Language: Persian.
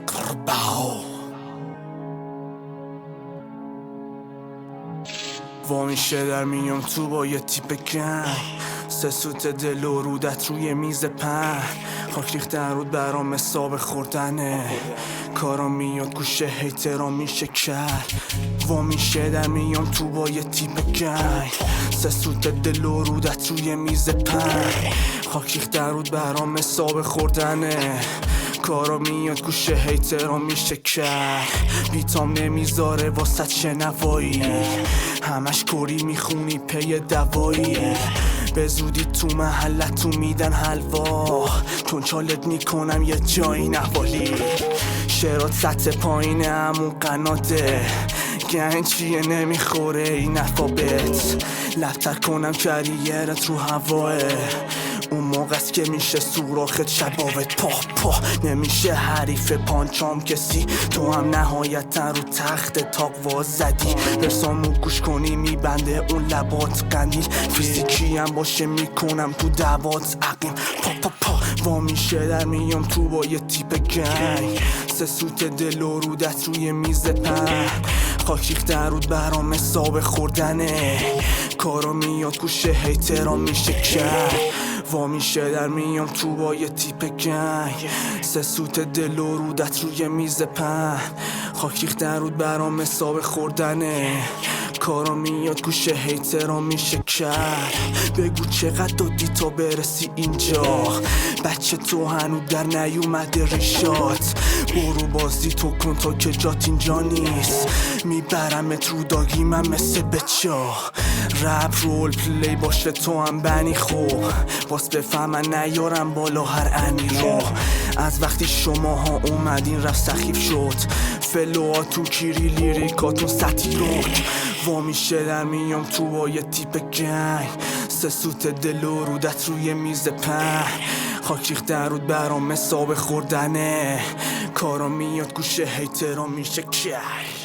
قرباو وا میشه در میام تو با یه تیپ گنگ، سه سوت دل و رودت روی میز پهن، خاک ریختن رود برام حساب خوردنه، کارا میاد گوشه هیترا میشه کرد. وا میشه در میام تو با یه تیپ گنگ، سه سوت دل و رودت روی میز پهن، خاک ریختن رود برام حساب خوردنه، کارا میاد گوشه هیترا میشه کرد. بیتام نمیذاره واسه شنوایی، همش کری میخونی پی دوایی، به زودی تو محلتو میدن حلوا، کنچالت میکنم یه جایی نوالی، شعرات سطح پایینه همون قناته، گنج چیه نمیخوره این الفابت، لبتر کنم کریرت رو هواه، اون موقع است که میشه سوراخت شباوت پا نمیشه حریف پانچام کسی، تو هم نهایتا رو تخت تاق واز زدی، برسامو گوش کنی میبنده اون لبات قندیل، فیزیکی هم باشه میکنم تو دوات عقیم پا وا میشه در میام تو با یه تیپ گنگ، سه سوت دل و رودت روی میز پهن، خاک ریختن رود برام حساب خوردنه، کارا میاد گوشه هیترا میشه کرد. وا میشه در میام تو با یه تیپ گنگ، سه سوت دل و رودت روی میز پهن، خاک ریختن رود برام حساب خوردنه، کارا میاد گوشه هیترا میشه کرد. بگو چقدر دادی تا برسی اینجا، بچه تو هنو در نیومده ریشات، برو بازی تو کن تا که جات اینجا نیست، میبرمت رو داگی من مثل بچا، رپ رول پلی باشه تو هم بنی خوب، باز بفهمن نیارم بالا هر انی رو، از وقتی شماها اومدین رفت سخیف شد، فلوها تو کیری لیریکاتون سطحی رو، وا میشه در میام تو با یه تیپ گنگ، سه سوت دل و رودت روی میز پهن، خاک ریختن رود برام حساب خوردنه، کارا میاد گوشه هیترا میشه کرد.